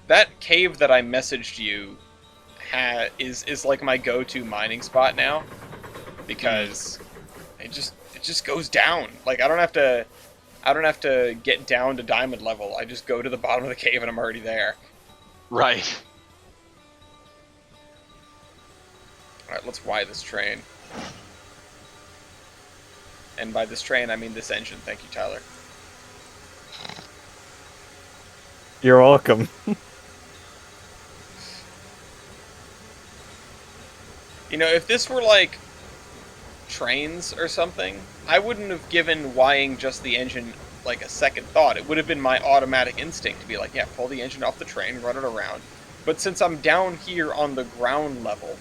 That cave that I messaged you is like my go-to mining spot now, because it just goes down. Like I don't have to get down to diamond level. I just go to the bottom of the cave and I'm already there. Right. Alright, let's Y this train. And by this train, I mean this engine. Thank you, Tyler. You're welcome. If this were like trains or something, I wouldn't have given Ying just the engine like a second thought. It would have been my automatic instinct to be like, yeah, pull the engine off the train, run it around, But since I'm down here on the ground level,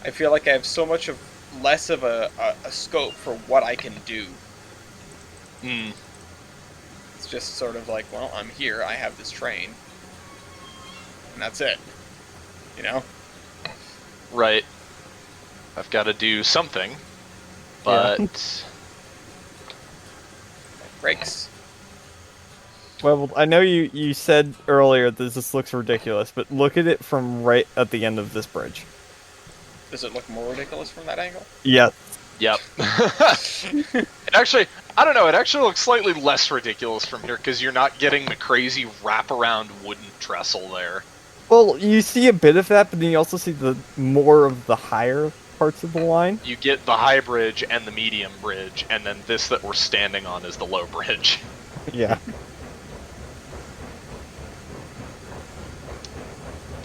I feel like I have so much of less of a scope for what I can do. It's just sort of like, well, I'm here, I have this train, and that's it. You know? Right. I've got to do something, but... Brakes. Well, I know you said earlier that this looks ridiculous, but look at it from right at the end of this bridge. Does it look more ridiculous from that angle? Yeah. Yep. It actually, I don't know, it actually looks slightly less ridiculous from here, because you're not getting the crazy wraparound wooden trestle there. Well, you see a bit of that, but then you also see the more of the higher parts of the line. You get the high bridge and the medium bridge, and then this that we're standing on is the low bridge. Yeah.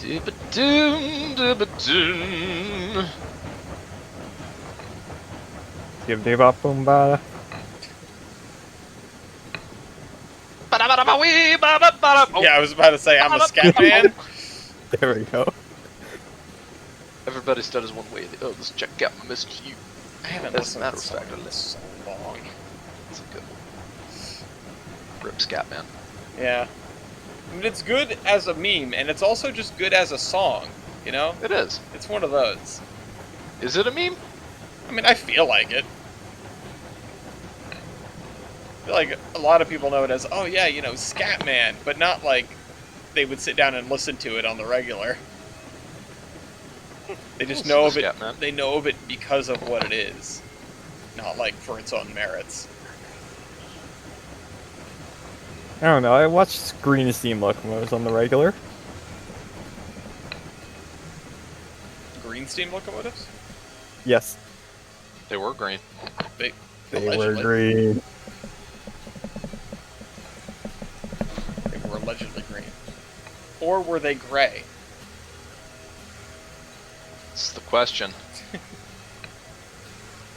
Dooba-doom, dooba-doom. Give me bop boom bada. Ba-da-ba-da-ba-wee, ba-ba-ba-da- Oh, Yeah, I was about to say, I'm a scat man. There we go. everybody stutters one way. Oh, let's check out my Mr. You. I haven't As a listened matter to of this fact, song in so long. It's a good one. Rip Scatman. Yeah. I mean, it's good as a meme, and it's also just good as a song, you know? It is. It's one of those. Is it a meme? I mean, I feel like it. I feel like a lot of people know it as, oh yeah, you know, Scatman, but not like they would sit down and listen to it on the regular. They just know of it. Scatman. They know of it because of what it is, not like for its own merits. I don't know, I watched green steam locomotives on the regular. Green steam locomotives? Yes. They were green. They They were allegedly. green. They were allegedly green. Or were they gray? That's the question.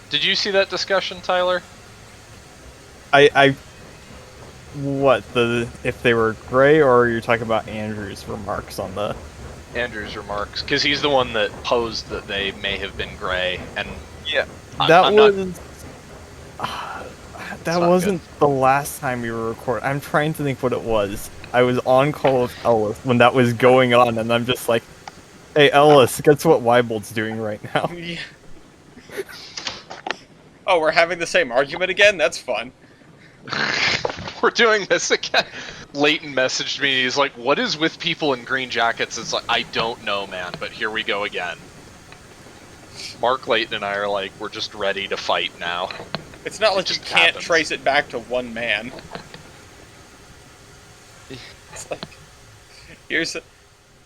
Did you see that discussion, Tyler? What, if they were gray, or are you talking about Andrew's remarks on the... Andrew's remarks, because he's the one that posed that they may have been gray, and Yeah, I'm that not- was... that not wasn't the last time we were recording. I'm trying to think what it was. I was on call with Ellis when that was going on, and I'm just like, hey Ellis, guess what Wiebold's doing right now? Yeah. Oh, we're having the same argument again? That's fun. we're doing this again. Leighton messaged me, he's like, what is with people in green jackets? It's like, I don't know, man, but here we go again. Mark, Leighton, and I are like, we're just ready to fight now. It's not like you just can't happens. trace it back to one man. It's like,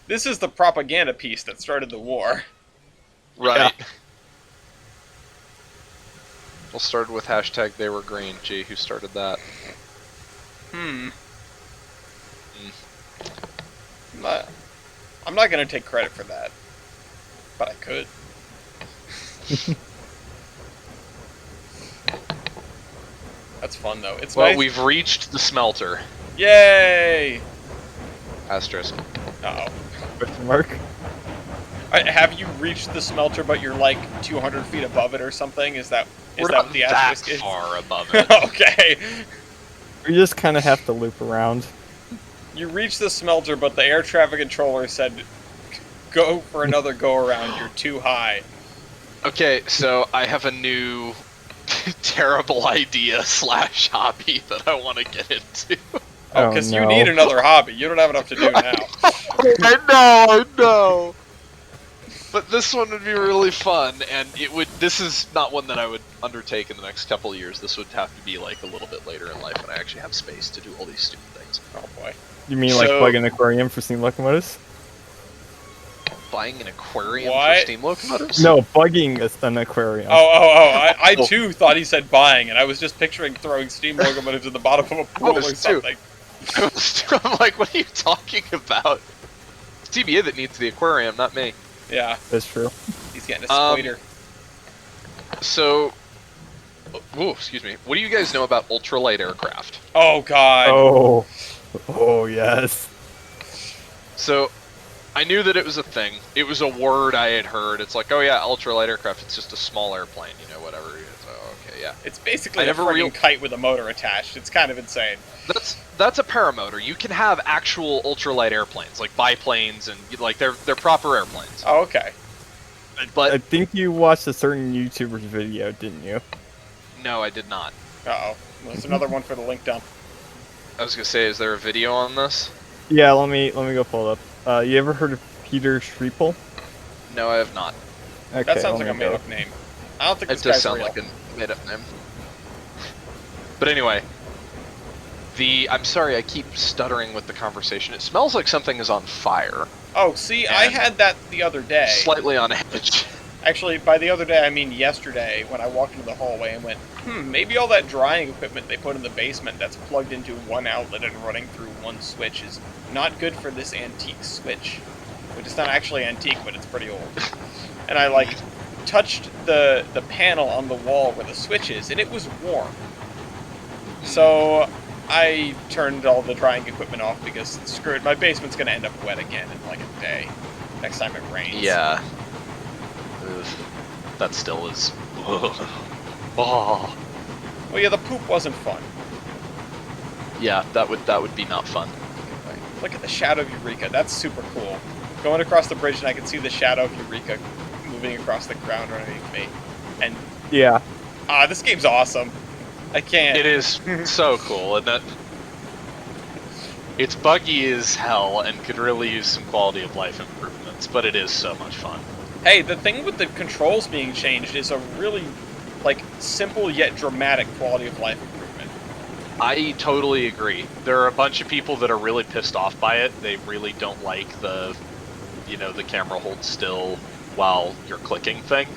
this is the propaganda piece that started the war. Right. We'll start with hashtag they were green. Gee, who started that? I'm not gonna take credit for that, but I could. That's fun though. It's Well, nice. we've reached the smelter. Yay! Asterisk. Uh-oh. Question mark? Have you reached the smelter, but you're like 200 feet above it or something? Is that We're that not what the that asterisk is? far above it. Okay. We just kind of have to loop around. You reached the smelter, but the air traffic controller said, "Go for another go around. You're too high." Okay, so I have a new terrible idea / hobby that I want to get into. Oh, because no. you need another hobby. You don't have enough to do now. I know. But this one would be really fun, and it would. This is not one that I would undertake in the next couple of years. This would have to be like a little bit later in life when I actually have space to do all these stupid things. Oh boy. You mean like So- plug an aquarium for steam locomotives? Buying an aquarium What? for steam locomotives? No, bugging an aquarium. I too thought he said buying, and I was just picturing throwing steam locomotives at the bottom of a pool or was too. something. I'm like, what are you talking about? It's TBA that needs the aquarium, not me. Yeah, That's true. he's getting a spider. So, ooh, excuse me. What do you guys know about ultralight aircraft? Oh god. Oh yes. So, I knew that it was a thing. It was a word I had heard. It's like, oh yeah, ultralight aircraft. It's just a small airplane, you know, whatever. So, okay, yeah. It's basically a freaking kite with a motor attached. It's kind of insane. That's a paramotor. You can have actual ultralight airplanes, like biplanes, and like they're proper airplanes. Oh, okay. But I think you watched a certain YouTuber's video, didn't you? no, I did not. Uh-oh. There's another one for the link dump. I was gonna say, is there a video on this? Yeah, let me go pull it up. You ever heard of Peter Schreipel? No, I have not. Okay, That sounds like let a me go. made-up name. I don't think It this does guy's sound real. like a made-up name. But anyway, I'm sorry, I keep stuttering with the conversation. It smells like something is on fire. Oh, see, I And had that the other day. Slightly on edge. Actually, by the other day, I mean yesterday, when I walked into the hallway and went, maybe all that drying equipment they put in the basement that's plugged into one outlet and running through one switch is not good for this antique switch. Which is not actually antique, but it's pretty old. And I, like, touched the panel on the wall where the switch is, and it was warm. So I turned all the drying equipment off because, screw it, my basement's going to end up wet again in, like, a day. Next time it rains. Yeah. Ugh. That still is. Oh. Well, yeah, the poop wasn't fun. Yeah, that would be not fun. Look at the shadow of Eureka. That's super cool. Going across the bridge and I can see the shadow of Eureka moving across the ground underneath me. And Yeah. this game's awesome. I can't. It is so cool, and that it's buggy as hell and could really use some quality of life improvements, but it is so much fun. Hey, the thing with the controls being changed is a really, like, simple yet dramatic quality of life improvement. I totally agree. There are a bunch of people that are really pissed off by it. They really don't like the camera holds still while you're clicking thing.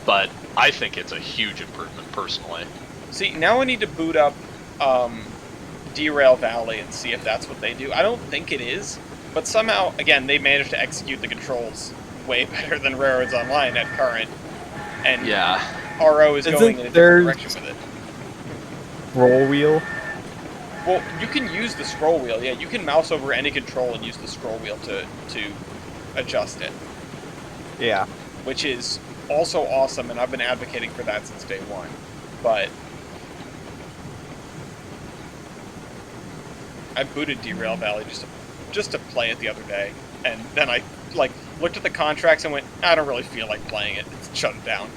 But I think it's a huge improvement personally. See, now I need to boot up Derail Valley and see if that's what they do. I don't think it is, but somehow, again, they managed to execute the controls way better than Railroads Online at current. And Yeah. RO is Isn't going in a there- different direction with it. Roll wheel. Well, you can use the scroll wheel, yeah. You can mouse over any control and use the scroll wheel to adjust it, Yeah. which is also awesome, and I've been advocating for that since day one. But I booted Derail Valley just to play it the other day, and then I looked at the contracts and went, I don't really feel like playing it. Shut it down.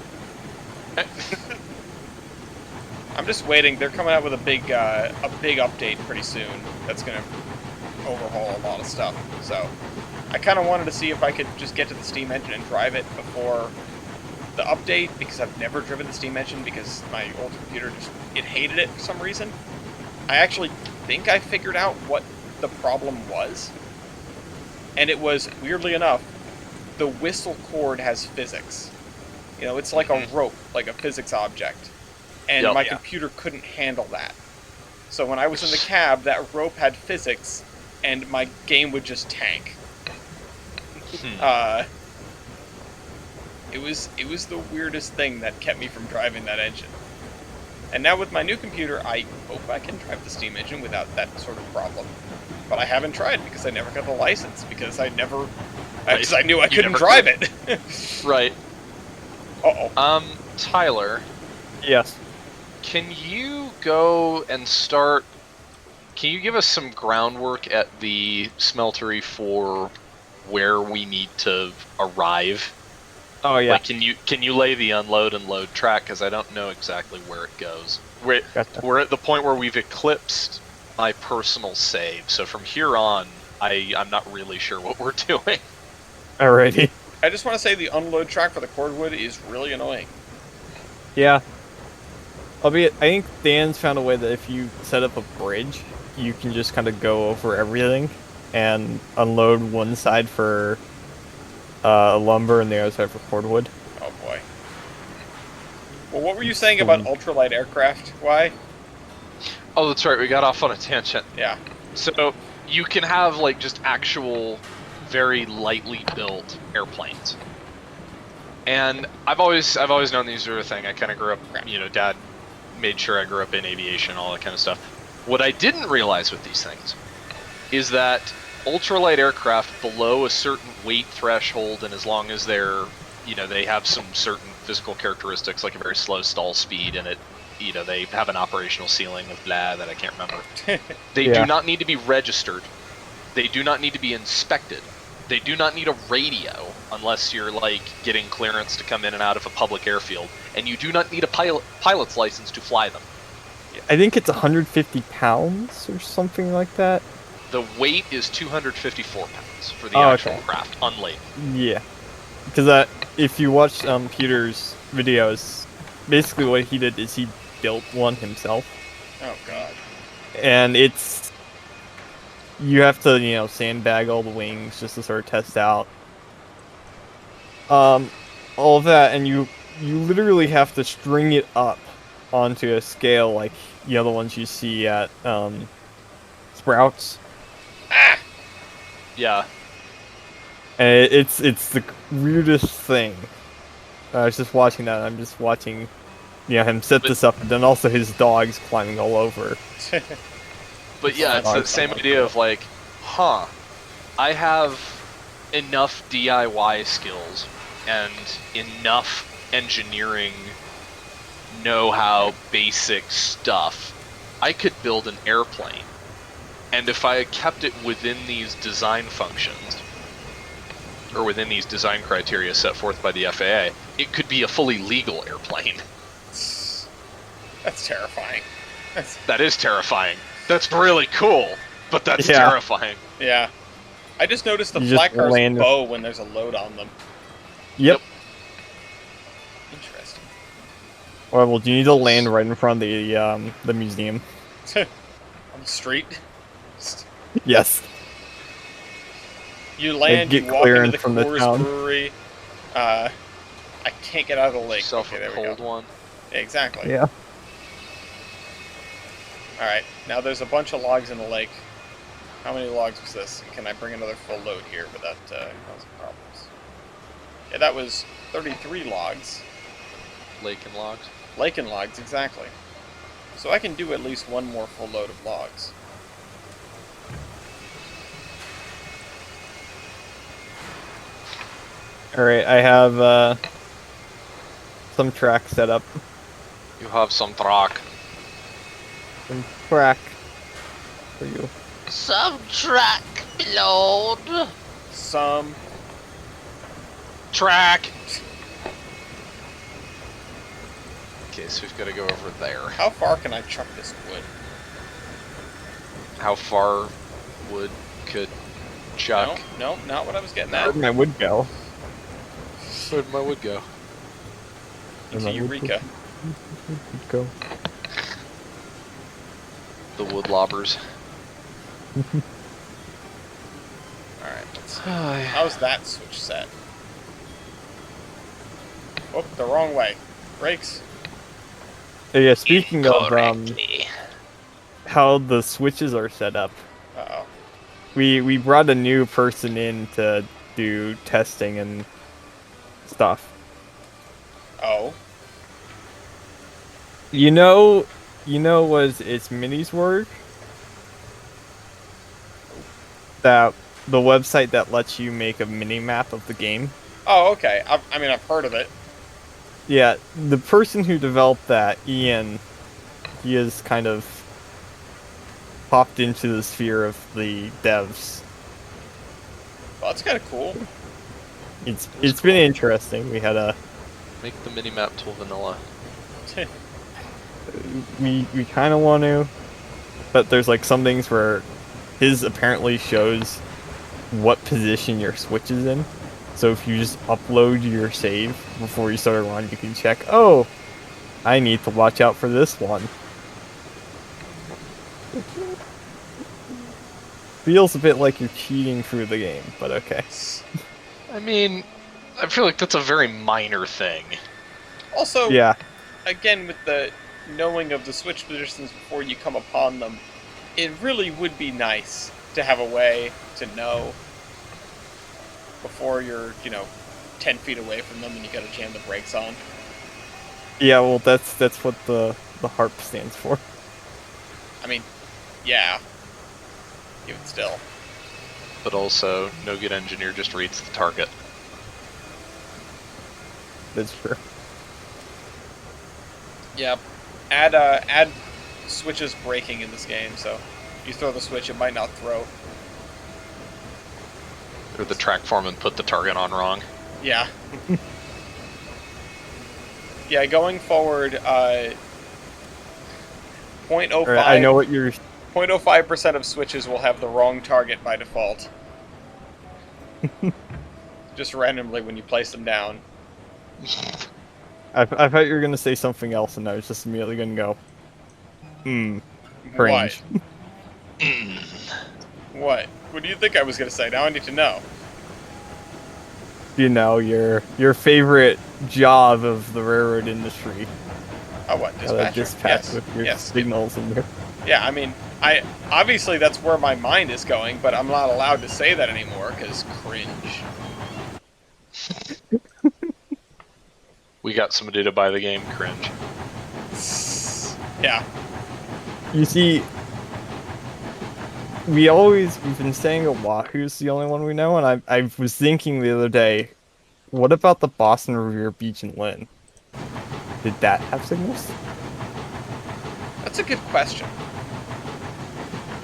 I'm just waiting. They're coming out with a big update pretty soon. That's gonna overhaul a lot of stuff. So I kind of wanted to see if I could just get to the Steam engine and drive it before the update, because I've never driven the Steam engine because my old computer it hated it for some reason. I actually think I figured out what the problem was, and it was, weirdly enough, the whistle cord has physics. You know, it's like a rope, like a physics object. And my computer couldn't handle that. So when I was in the cab, that rope had physics, and my game would just tank. It was the weirdest thing that kept me from driving that engine. And now with my new computer, I hope I can drive the Steam engine without that sort of problem. But I haven't tried because I never got the license, because I knew I couldn't drive it. Right. Uh-oh. Tyler. Yes. Can you go and start... Can you give us some groundwork at the smeltery for where we need to arrive? Oh yeah. Like, can you lay the unload and load track? Because I don't know exactly where it goes. Gotcha. We're at the point where we've eclipsed my personal save. So from here on, I'm not really sure what we're doing. Alrighty. I just want to say the unload track for the cordwood is really annoying. Yeah. Albeit, I think Dan's found a way that if you set up a bridge, you can just kind of go over everything and unload one side for lumber and the other side for cordwood. Oh boy. Well, what were you saying about ultralight aircraft? Why? Oh, that's right. We got off on a tangent. Yeah. So you can have like just actual, very lightly built airplanes. And I've always known these are a thing. I kind of grew up, Dad made sure I grew up in aviation, all that kind of stuff. What I didn't realize with these things is that ultralight aircraft below a certain weight threshold, and as long as they're, they have some certain physical characteristics, like a very slow stall speed, and they have an operational ceiling of blah that I can't remember. They do not need to be registered. They do not need to be inspected. They do not need a radio unless you're getting clearance to come in and out of a public airfield, and you do not need a pilot's license to fly them. I think it's 150 pounds or something like that. The weight is 254 pounds for the actual craft, unladen. Yeah, because if you watch Peter's videos, basically what he did is he built one himself. Oh god. And you have to, sandbag all the wings just to sort of test out all of that, and you literally have to string it up onto a scale like the other ones you see at Sprouts. Ah! Yeah. And it's the weirdest thing. I was just watching that, and I'm just watching him set this up, and then also his dog's climbing all over. But yeah, it's the same idea of I have enough DIY skills and enough engineering know-how, basic stuff. I could build an airplane, and if I kept it within these design functions, or within these design criteria set forth by the FAA, it could be a fully legal airplane. That's terrifying. That is terrifying. That's really cool, but that's terrifying. Yeah. I just noticed the flat cars bow when there's a load on them. Yep. Interesting. Well, do you need to land right in front of the museum? On the street? Yes. You land, you walk into the Coors Brewery. I can't get out of the lake. Yourself a cold one. Exactly. Yeah. Alright, now there's a bunch of logs in the lake. How many logs was this? Can I bring another full load here without causing problems? Yeah, that was 33 logs. Lake and logs? Lake and logs, exactly. So I can do at least one more full load of logs. Alright, I have some track set up. You have some track. Some track for you. Some track load. Some track. Okay, so we've got to go over there. How far can I chuck this wood? How far wood could chuck? No, not what I was getting Where'd at. my wood go? Where'd my wood go? Into Eureka. Go. The wood lobbers. Alright, let's see. How's that switch set? Oh, the wrong way. Brakes. Yeah, speaking of how the switches are set up, Uh-oh. we brought a new person in to do testing and stuff. Oh. You know was its minis work? That the website that lets you make a mini map of the game. Oh, okay. I mean, I've heard of it. Yeah, the person who developed that, Ian, he has kind of popped into the sphere of the devs. Well, that's kind of cool. It's been interesting. We had a Make the minimap tool vanilla. we kind of want to, but there's some things where his apparently shows what position your switch is in. So if you just upload your save before you start a run, you can check, oh, I need to watch out for this one. Feels a bit like you're cheating through the game, but okay. I mean, I feel like that's a very minor thing. Also, yeah. Again, with the knowing of the switch positions before you come upon them, it really would be nice to have a way to know before you're, 10 feet away from them and you gotta jam the brakes on. Yeah, well, that's what the HARP stands for. I mean, yeah. Even still. but also no good engineer just reads the target. That's true. Yeah. Add switches breaking in this game, so you throw the switch, it might not throw. Or the track foreman put the target on wrong. Yeah. Yeah, going forward, 0.05. I know what you're. 0.05% of switches will have the wrong target by default. Just randomly when you place them down. I thought you were gonna say something else, and I was just immediately gonna go. Cringe. What? What do you think I was gonna say? Now I need to know. You know, your favorite job of the railroad industry. Oh, what? Dispatcher? Dispatch Yes. with your Yes. signals in there. Yeah, I mean, obviously that's where my mind is going, but I'm not allowed to say that anymore because cringe. We got somebody to buy the game, cringe. Yeah. You see, we've been saying Oahu's the only one we know, and I was thinking the other day, what about the Boston Revere Beach and Lynn? Did that have signals? That's a good question.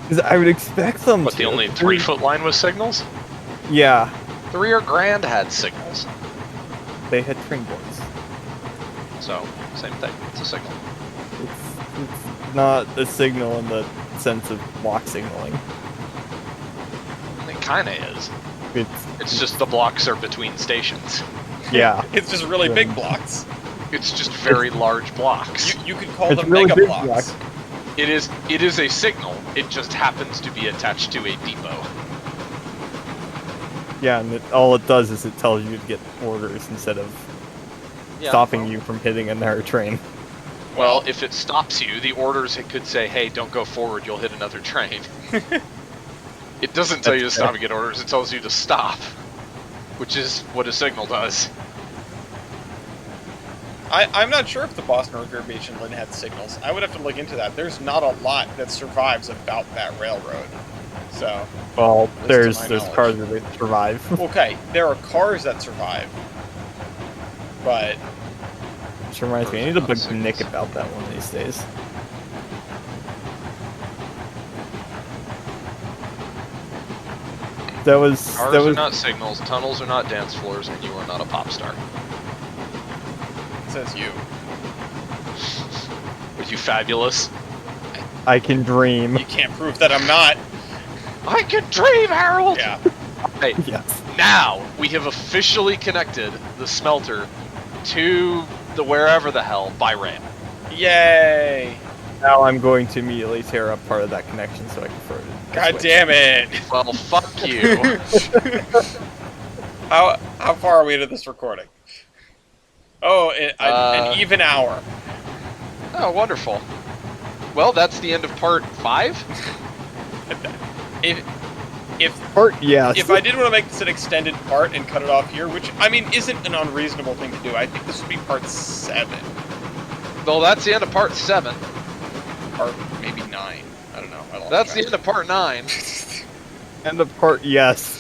'Cause I would expect them What, to. the only 3-foot line with signals? Yeah, The Rio Grande had signals. they had train boards. So, same thing. It's a signal. It's not a signal in the sense of block signaling. It kinda is. It's just the blocks are between stations. Yeah. It's just really big blocks. It's just very large blocks. You could call It's them really mega big blocks. blocks. It is a signal. It just happens to be attached to a depot. Yeah, and all it does is it tells you to get orders instead of stopping you from hitting another train. Well, if it stops you, the orders it could say, "Hey, don't go forward. You'll hit another train." It doesn't tell you to That's stop fair. and get orders. It tells you to stop, which is what a signal does. I'm not sure if the Boston Revere Beach and Lynn had signals. I would have to look into that. There's not a lot that survives about that railroad. So, Well, to there's my knowledge. cars that survive. okay, there are cars that survive. But, Which reminds me, I need to bug Nick about that one of these days. Cars that are was not signals, tunnels are not dance floors, and you are not a pop star. it says you. Are you fabulous? I can dream. You can't prove that I'm not. I can dream, Harold! Yeah. Hey, Yes. now we have officially connected the smelter to the wherever the hell by rail. Yay! Now I'm going to immediately tear up part of that connection so I can throw it in. God damn it! Well, fuck you. How far are we into this recording? Oh, an even hour. Oh, wonderful. Well, that's the end of part 5. If Yes. if I did want to make this an extended part and cut it off here, which I mean isn't an unreasonable thing to do, I think this would be part 7 Well, that's the end of part 7. or maybe 9. I don't know. I lost That's the track. end of part 9. End of part, yes.